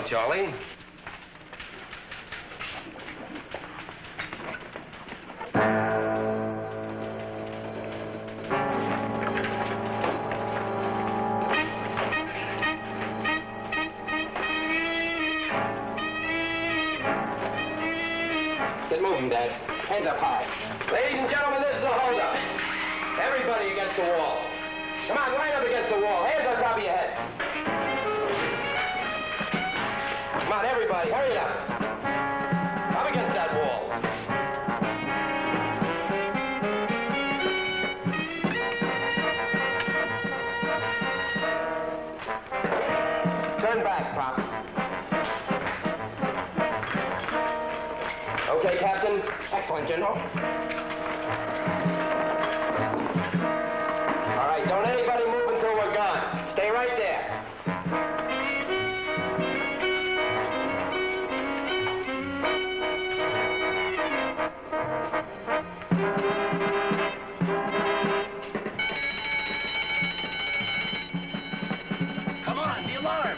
Charlie. Get moving, Dad. Hands up high. Ladies and gentlemen, this is a holdup. Everybody against the wall. Come on, line up against the wall. Hands on top of your head. Come on, everybody, hurry it up. Up against that wall. Turn back, Pop. Okay, Captain. Excellent, General. All right, don't anybody move until we're gone. Stay right there. Come on, the alarm.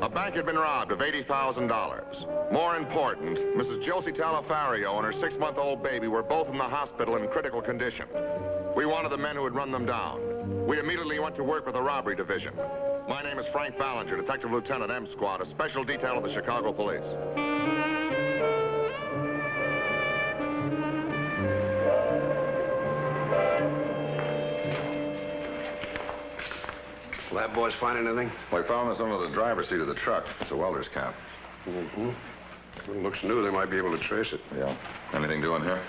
The bank had been robbed of $80,000. More important, Mrs. Josie Talafario and her 6-month-old baby were both in the hospital in critical condition. We wanted the men who had run them down. We immediately went to work with the robbery division. My name is Frank Ballinger, Detective Lieutenant M Squad, a special detail of the Chicago Police. Will that boys find anything? We found this under the driver's seat of the truck. It's a welder's cap. Mm-hmm. It looks new. They might be able to trace it. Yeah. Anything doing here?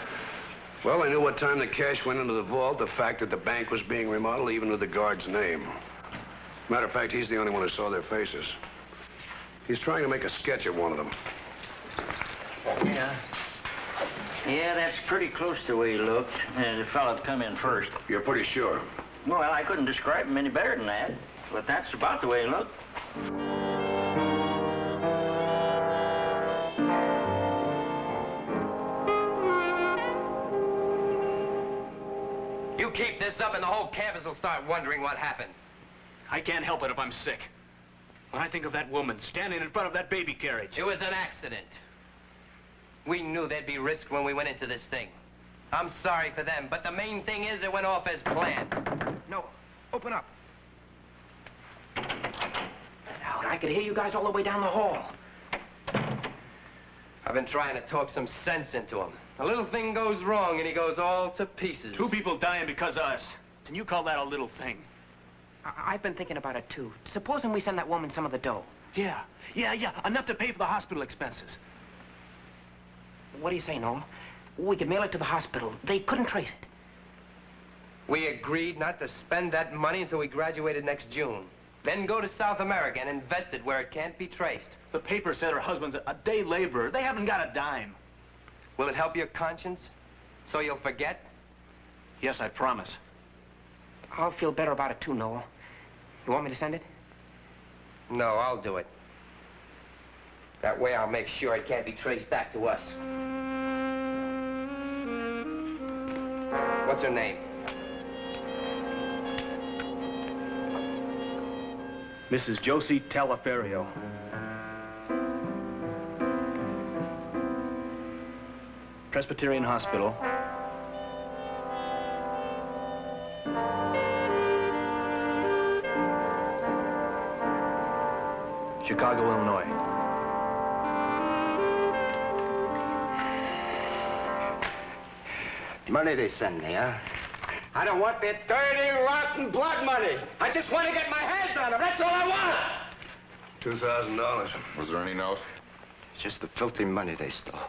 Well, they knew what time the cash went into the vault, the fact that the bank was being remodeled, even with the guard's name. Matter of fact, he's the only one who saw their faces. He's trying to make a sketch of one of them. Yeah. Yeah, that's pretty close to the way he looked. The fellow that come in first. You're pretty sure? Well, I couldn't describe him any better than that. But that's about the way he looked. You keep this up and the whole campus will start wondering what happened. I can't help it if I'm sick. When I think of that woman standing in front of that baby carriage. It was an accident. We knew there'd be risk when we went into this thing. I'm sorry for them, but the main thing is it went off as planned. No, open up. Now, I could hear you guys all the way down the hall. I've been trying to talk some sense into him. A little thing goes wrong and he goes all to pieces. 2 people dying because of us. And you call that a little thing? I've been thinking about it, too. Supposing we send that woman some of the dough. Yeah. Enough to pay for the hospital expenses. What do you say, Noel? We could mail it to the hospital. They couldn't trace it. We agreed not to spend that money until we graduated next June. Then go to South America and invest it where it can't be traced. The paper said her husband's a day laborer. They haven't got a dime. Will it help your conscience? So you'll forget? Yes, I promise. I'll feel better about it, too, Noel. You want me to send it? No, I'll do it. That way I'll make sure it can't be traced back to us. What's her name? Mrs. Josie Talafario. Presbyterian Hospital. Chicago, Illinois. Money they send me, huh? I don't want their dirty, rotten blood money. I just want to get my hands on them. That's all I want. $2,000. Was there any note? It's just the filthy money they stole.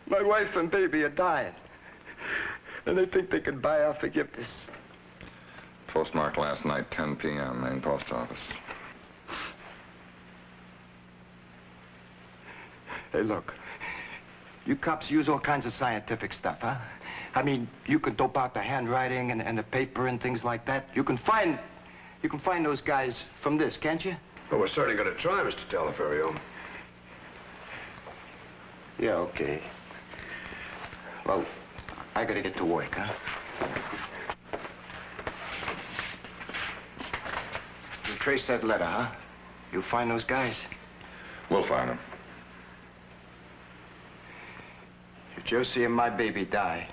My wife and baby are dying. And they think they can buy our forgiveness. Postmarked last night, 10 p.m., main post office. Hey, look. You cops use all kinds of scientific stuff, huh? I mean, you can dope out the handwriting and the paper and things like that. You can find those guys from this, can't you? Well, we're certainly going to try, Mr. Teleferio. Yeah, okay. Well, I gotta get to work, huh? You trace that letter, huh? You find those guys? We'll find them. If Josie and my baby die,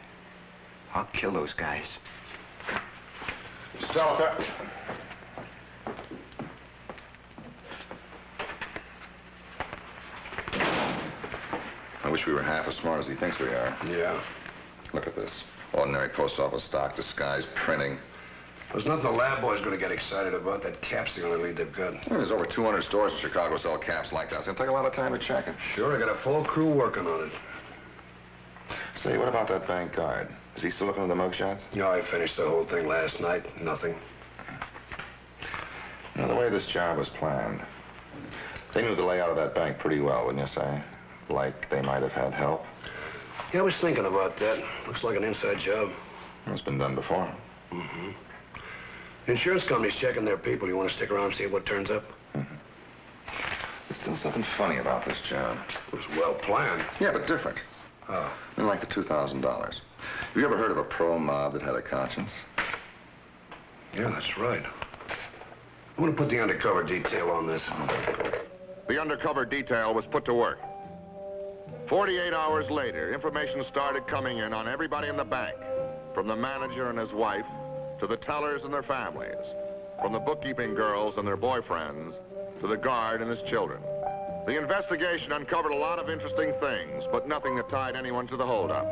I'll kill those guys. Mr. Telefer... I wish we were half as smart as he thinks we are. Yeah. Look at this. Ordinary post office stock, disguised printing. There's nothing the lab boy's going to get excited about. That cap's the only lead they've got. Well, there's over 200 stores in Chicago sell caps like that. It's going to take a lot of time to check it. Sure, I got a full crew working on it. Say, what about that bank guard? Is he still looking at the mugshots? No, I finished the whole thing last night. Nothing. You know, the way this job was planned, they knew the layout of that bank pretty well, wouldn't you say? Like they might have had help. Yeah, I was thinking about that. Looks like an inside job. It's been done before. Mm-hmm. Insurance company's checking their people. You want to stick around and see what turns up? Mm-hmm. There's still something funny about this job. It was well planned. Yeah, but different. Oh. And like the $2,000. Have you ever heard of a pro mob that had a conscience? Yeah, that's right. I'm going to put the undercover detail on this. The undercover detail was put to work. 48 hours later, information started coming in on everybody in the bank, from the manager and his wife, to the tellers and their families, from the bookkeeping girls and their boyfriends, to the guard and his children. The investigation uncovered a lot of interesting things, but nothing that tied anyone to the holdup,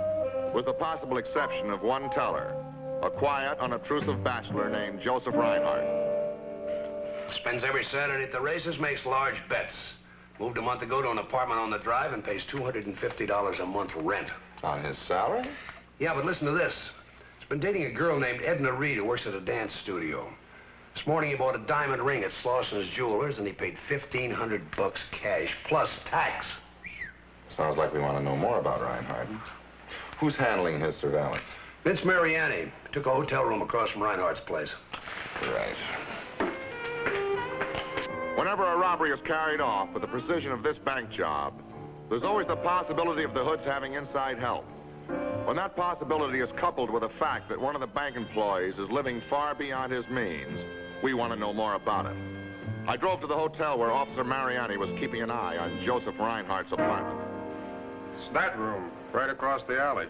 with the possible exception of one teller, a quiet, unobtrusive bachelor named Joseph Reinhardt. Spends every Saturday at the races, makes large bets. Moved a month ago to an apartment on the drive and pays $250 a month rent. On his salary? Yeah, but listen to this. He's been dating a girl named Edna Reed who works at a dance studio. This morning he bought a diamond ring at Slauson's Jewelers and he paid $1,500 cash, plus tax. Sounds like we want to know more about Reinhardt. Who's handling his surveillance? Vince Mariani took a hotel room across from Reinhardt's place. Right. Whenever a robbery is carried off with the precision of this bank job, there's always the possibility of the hoods having inside help. When that possibility is coupled with the fact that one of the bank employees is living far beyond his means, we want to know more about it. I drove to the hotel where Officer Mariani was keeping an eye on Joseph Reinhardt's apartment. It's that room, right across the alley.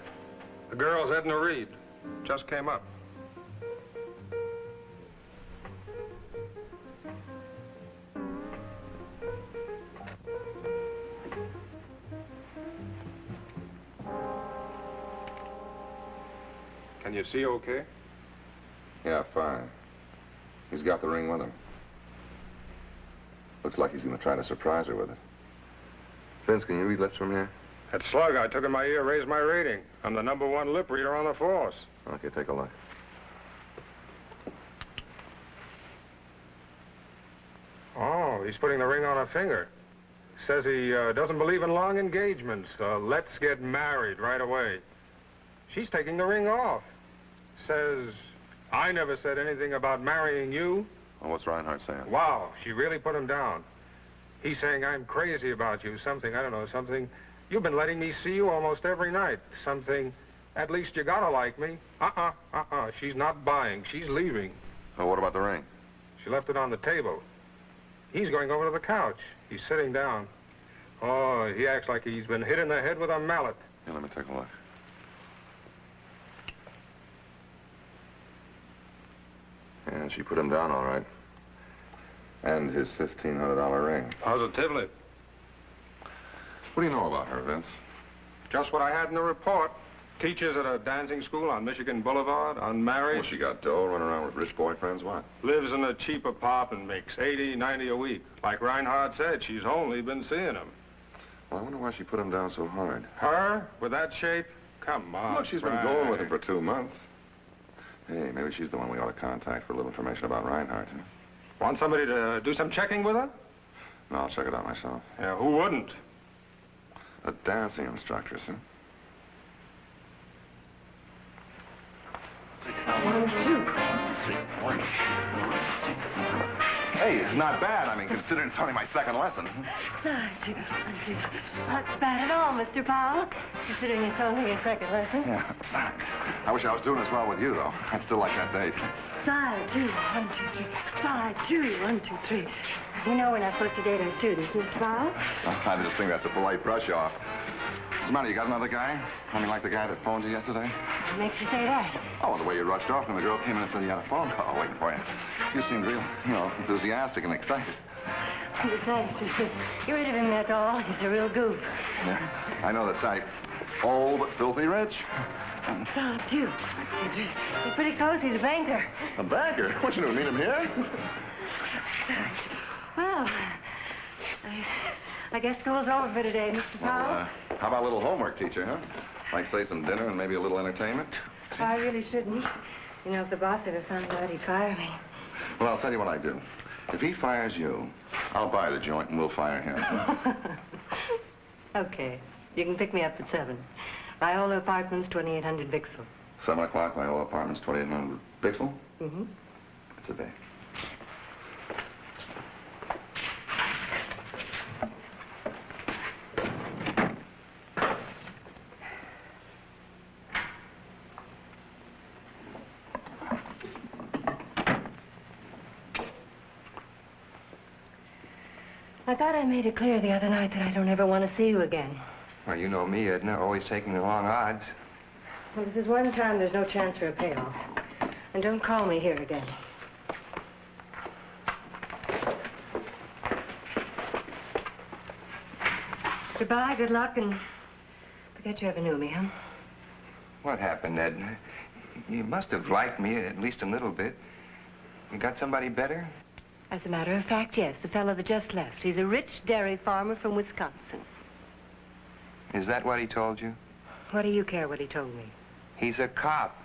The girl's Edna Reed. Just came up. Can you see okay? Yeah, fine. He's got the ring with him. Looks like he's going to try to surprise her with it. Vince, can you read lips from here? That slug I took in my ear raised my rating. I'm the #1 lip reader on the force. Okay, take a look. Oh, he's putting the ring on her finger. Says he doesn't believe in long engagements. Let's get married right away. She's taking the ring off. Says, I never said anything about marrying you. Well, what's Reinhardt saying? Wow, she really put him down. He's saying I'm crazy about you. Something, I don't know, something. You've been letting me see you almost every night. Something, at least you gotta like me. She's not buying. She's leaving. Oh, what about the ring? She left it on the table. He's going over to the couch. He's sitting down. Oh, he acts like he's been hit in the head with a mallet. Here, let me take a look. And she put him down all right. And his $1,500 ring. Positively. What do you know about her, Vince? Just what I had in the report. Teaches at a dancing school on Michigan Boulevard, unmarried. Well, she got dough, running around with rich boyfriends, what? Lives in a cheap apartment, makes $80, $90 a week. Like Reinhardt said, she's only been seeing him. Well, I wonder why she put him down so hard. Her? With that shape? Come on, Look, she's been Frank. going with him for 2 months. Hey, maybe she's the one we ought to contact for a little information about Reinhardt. Huh? Want somebody to do some checking with her? No, I'll check it out myself. Yeah, who wouldn't? A dancing instructor, sir. Hey, it's not bad. I mean, considering it's only my second lesson. Not bad at all, Mr. Powell, considering it's only your second lesson. Yeah, thanks. I wish I was doing as well with you, though. I'd still like that date. Side, 2, 1, 2, 3. Side, 2, 1, 2, 3. You know we're not supposed to date our students, Mr. Powell. I just think that's a polite brush-off. What's the matter? You got another guy? I mean, like the guy that phoned you yesterday? What makes you say that? Oh, the way you rushed off when the girl came in and said you had a phone call waiting for you. You seemed real, enthusiastic and excited. Besides, just get rid of him, that's all. He's a real goof. Yeah, I know the type. Old but filthy rich. Side, 2. He's pretty close. He's a banker. A banker? What you do, need him here? Well, I guess school's over for today, Mr. Powell. Well, how about a little homework, teacher, huh? Like, say, some dinner and maybe a little entertainment? I really shouldn't. You know, if the boss ever found out, he'd fire me. Well, I'll tell you what I do. If he fires you, I'll buy the joint and we'll fire him. Okay. You can pick me up at 7. Viola Apartments, 2800 Bixel. 7 o'clock, Viola Apartments, 2800 Bixel? Mm-hmm. It's a day. I thought I made it clear the other night that I don't ever want to see you again. Well, you know me, Edna, always taking the long odds. Well, this is one time there's no chance for a payoff. And don't call me here again. Goodbye, good luck, and forget you ever knew me, huh? What happened, Edna? You must have liked me at least a little bit. You got somebody better? As a matter of fact, yes, the fellow that just left. He's a rich dairy farmer from Wisconsin. Is that what he told you? What do you care what he told me? He's a cop.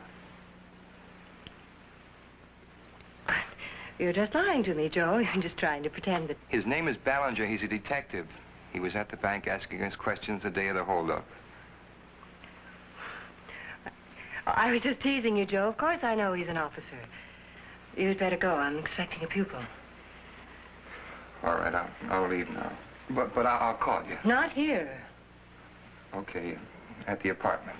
You're just lying to me, Joe. You're just trying to pretend that... His name is Ballinger. He's a detective. He was at the bank asking us questions the day of the holdup. I was just teasing you, Joe. Of course I know he's an officer. You'd better go. I'm expecting a pupil. All right, I'll leave now. But I'll call you. Not here. Okay, at the apartment.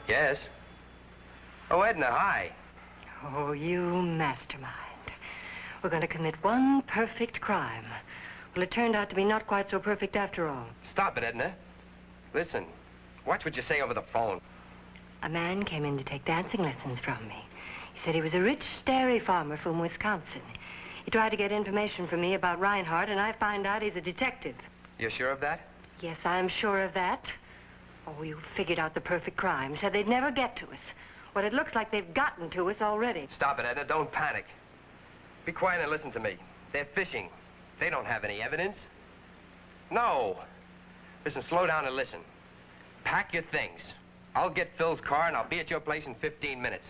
Yes? Oh, Edna, hi. Oh, you mastermind. We're going to commit one perfect crime. Well, it turned out to be not quite so perfect after all. Stop it, Edna. Listen, watch what you say over the phone. A man came in to take dancing lessons from me. He said he was a rich dairy farmer from Wisconsin. He tried to get information from me about Reinhardt, and I find out he's a detective. You're sure of that? Yes, I'm sure of that. Oh, you figured out the perfect crime. Said they'd never get to us. Well, it looks like they've gotten to us already. Stop it, Edna. Don't panic. Be quiet and listen to me. They're fishing. They don't have any evidence. No. Listen, slow down and listen. Pack your things. I'll get Phil's car, and I'll be at your place in 15 minutes.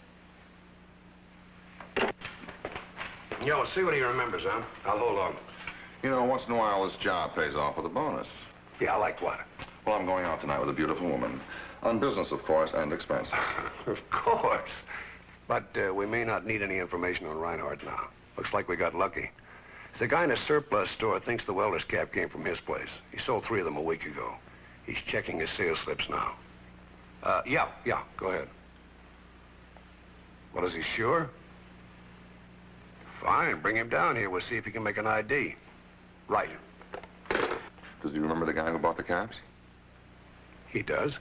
Yo, see what he remembers, huh? I'll hold on. You know, once in a while, this job pays off with a bonus. Yeah, like what? Well, I'm going out tonight with a beautiful woman. On business, of course, and expenses. Of course. But we may not need any information on Reinhardt now. Looks like we got lucky. The guy in a surplus store thinks the welder's cap came from his place. He sold 3 of them a week ago. He's checking his sales slips now. Yeah, go ahead. Well, is he sure? Fine, bring him down here. We'll see if he can make an ID. Right. Does he remember the guy who bought the caps? He does.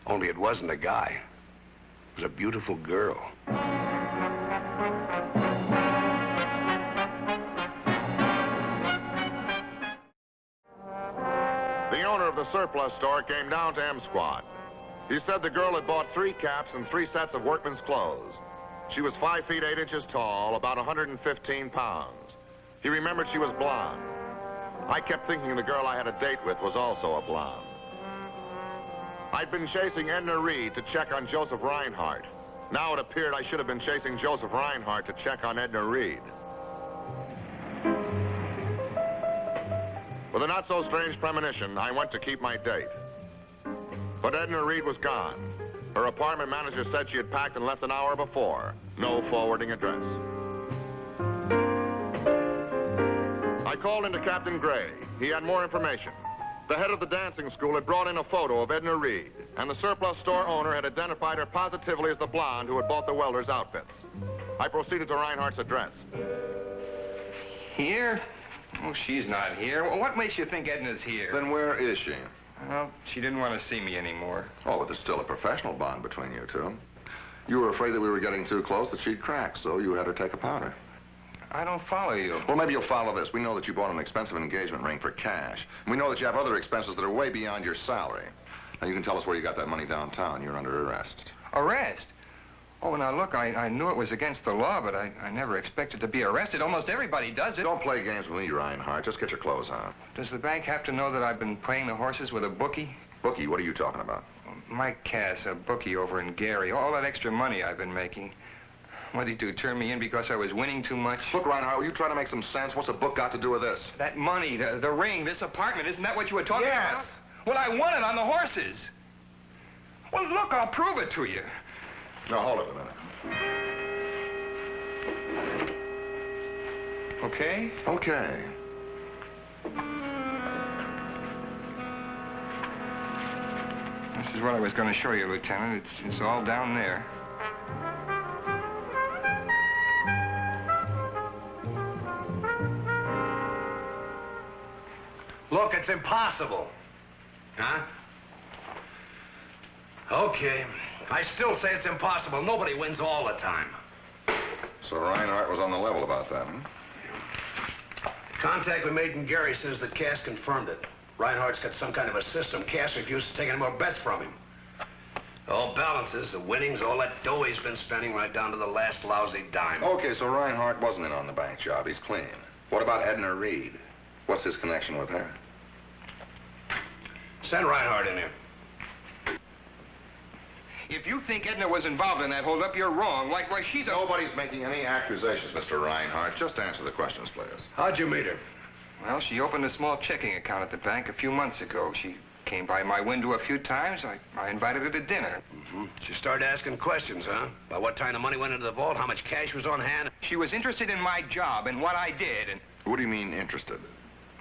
Only it wasn't a guy. It was a beautiful girl. The owner of the surplus store came down to M Squad. He said the girl had bought 3 caps and 3 sets of workman's clothes. She was 5 feet 8 inches tall, about 115 pounds. He remembered she was blonde. I kept thinking the girl I had a date with was also a blonde. I'd been chasing Edna Reed to check on Joseph Reinhardt. Now it appeared I should have been chasing Joseph Reinhardt to check on Edna Reed. With a not-so-strange premonition, I went to keep my date. But Edna Reed was gone. Her apartment manager said she had packed and left an hour before. No forwarding address. I called into Captain Gray. He had more information. The head of the dancing school had brought in a photo of Edna Reed, and the surplus store owner had identified her positively as the blonde who had bought the welder's outfits. I proceeded to Reinhardt's address. Here? Oh, she's not here. Well, what makes you think Edna's here? Then where is she? Well, she didn't want to see me anymore. Oh, but there's still a professional bond between you two. You were afraid that we were getting too close, that she'd crack, so you had her take a powder. I don't follow you. Well, maybe you'll follow this. We know that you bought an expensive engagement ring for cash. And we know that you have other expenses that are way beyond your salary. Now, you can tell us where you got that money downtown. You're under arrest. Arrest? Oh, now, look, I knew it was against the law, but I never expected to be arrested. Almost everybody does it. Don't play games with me, Reinhardt. Just get your clothes on. Does the bank have to know that I've been playing the horses with a bookie? Bookie, what are you talking about? Mike Cass, a bookie over in Gary. All that extra money I've been making. What'd he do, turn me in because I was winning too much? Look, Reinhardt, will you try to make some sense? What's a book got to do with this? That money, the ring, this apartment, isn't that what you were talking about? Well, I won it on the horses. Well, look, I'll prove it to you. Now, hold it a minute. Okay? Okay. This is what I was going to show you, Lieutenant. It's all down there. Look, it's impossible. Huh? Okay. I still say it's impossible. Nobody wins all the time. So Reinhardt was on the level about that, huh? The contact we made in Gary says that Cass confirmed it. Reinhardt's got some kind of a system. Cass refused to take any more bets from him. All balances, the winnings, all that dough he's been spending right down to the last lousy dime. Okay, so Reinhardt wasn't in on the bank job. He's clean. What about Edna Reed? What's his connection with her? Send Reinhardt in here. If you think Edna was involved in that holdup, you're wrong. Why, she's a... Nobody's making any accusations, Mr. Reinhardt. Just answer the questions, please. How'd you meet her? Well, she opened a small checking account at the bank a few months ago. She came by my window a few times. I invited her to dinner. Mm-hmm. She started asking questions, huh? About what time the money went into the vault, how much cash was on hand. She was interested in my job and what I did, and... What do you mean, interested?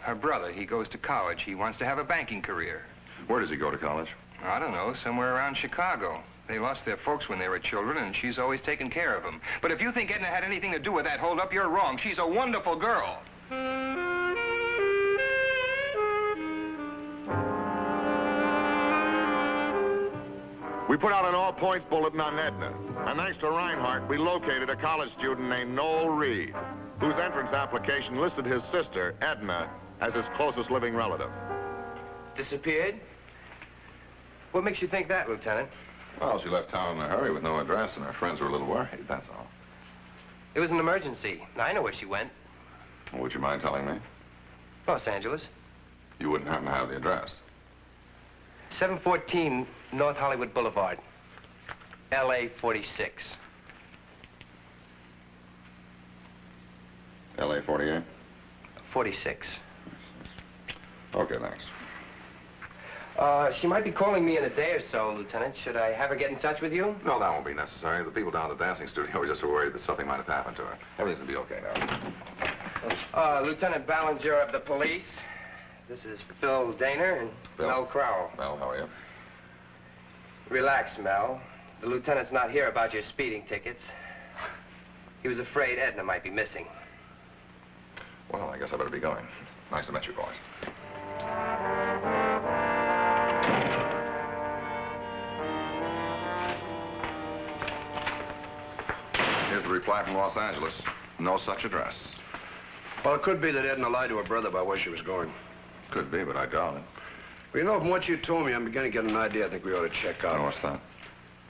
Her brother, he goes to college. He wants to have a banking career. Where does he go to college? I don't know, somewhere around Chicago. They lost their folks when they were children, and she's always taken care of them. But if you think Edna had anything to do with that holdup, you're wrong. She's a wonderful girl. We put out an all-points bulletin on Edna, and thanks to Reinhardt, we located a college student named Noel Reed, whose entrance application listed his sister, Edna, as his closest living relative. Disappeared? What makes you think that, Lieutenant? Well, she left town in a hurry with no address, and her friends were a little worried, that's all. It was an emergency. I know where she went. Well, would you mind telling me? Los Angeles. You wouldn't happen to have the address. 714 North Hollywood Boulevard, LA 46. LA 48? 46. Okay, thanks. She might be calling me in a day or so, Lieutenant. Should I have her get in touch with you? No, that won't be necessary. The people down at the dancing studio are just worried that something might have happened to her. Everything's gonna be okay now. Lieutenant Ballinger of the police. This is Phil Daner and Bill. Mel Crowell. Mel, how are you? Relax, Mel. The lieutenant's not here about your speeding tickets. He was afraid Edna might be missing. Well, I guess I better be going. Nice to meet you, boys. Here's the reply from Los Angeles. No such address. Well, it could be that Edna lied to her brother about where she was going. Could be, but I doubt it. Well, you know, from what you told me, I'm beginning to get an idea I think we ought to check out. Oh, what's that?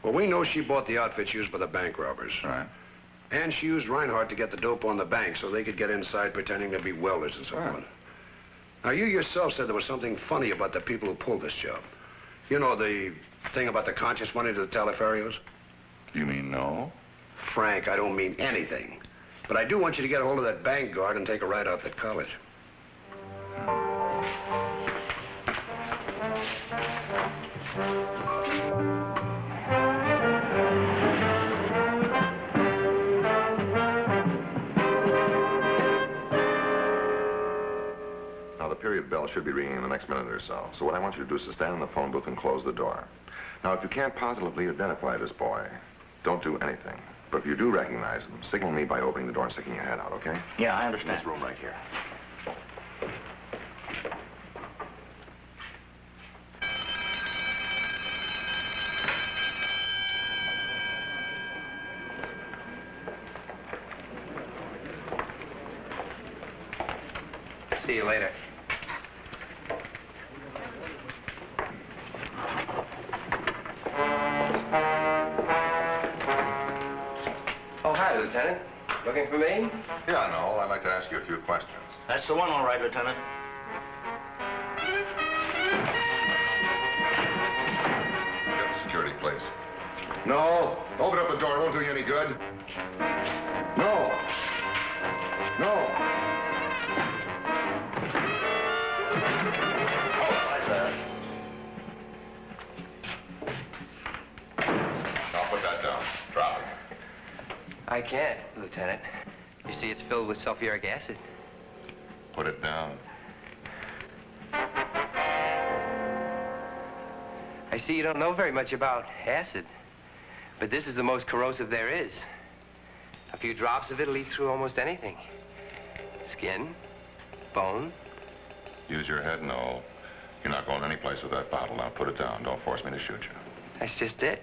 Well, we know she bought the outfits used by the bank robbers. Right. And she used Reinhardt to get the dope on the bank so they could get inside pretending to be welders and so on. Now, you yourself said there was something funny about the people who pulled this job. You know, the thing about the conscious money to the Talifarios? You mean no? Frank, I don't mean anything. But I do want you to get a hold of that bank guard and take a ride out to college. Now, the period bell should be ringing in the next minute or so. So what I want you to do is to stand in the phone booth and close the door. Now, if you can't positively identify this boy, don't do anything. But if you do recognize him, signal me by opening the door and sticking your head out, okay? Yeah, I understand. This room right here. See you later. Oh, hi, Lieutenant. Looking for me? Yeah, Noel, I'd like to ask you a few questions. That's the one, all right, Lieutenant. Get the security, please. No. Open up the door. It won't do you any good. No. No. Now put that down. Drop it. I can't, Lieutenant. You see, it's filled with sulfuric acid. Put it down. I see you don't know very much about acid, but this is the most corrosive there is. A few drops of it'll eat through almost anything. Skin, bone. Use your head, Noel. You're not going any place with that bottle. Now put it down. Don't force me to shoot you. That's just it.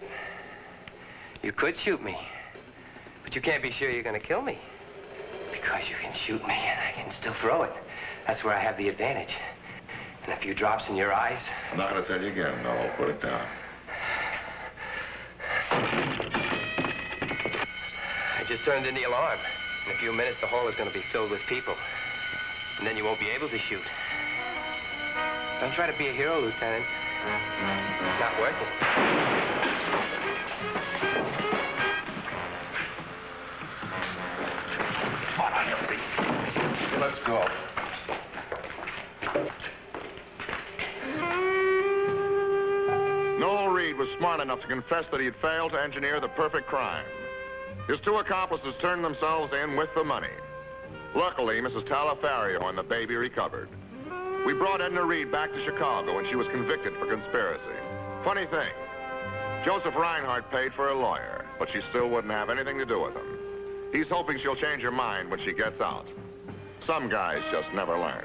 You could shoot me, but you can't be sure you're going to kill me. Because you can shoot me and I can still throw it. That's where I have the advantage. And a few drops in your eyes. I'm not going to tell you again, Noel. Put it down. I just turned in the alarm. In a few minutes, the hall is going to be filled with people. And then you won't be able to shoot. Don't try to be a hero, Lieutenant. It's not worth it. Come on, Henry. Let's go. Noel Reed was smart enough to confess that he had failed to engineer the perfect crime. His two accomplices turned themselves in with the money. Luckily, Mrs. Talafario and the baby recovered. We brought Edna Reed back to Chicago, and she was convicted for conspiracy. Funny thing, Joseph Reinhardt paid for a lawyer, but she still wouldn't have anything to do with him. He's hoping she'll change her mind when she gets out. Some guys just never learn.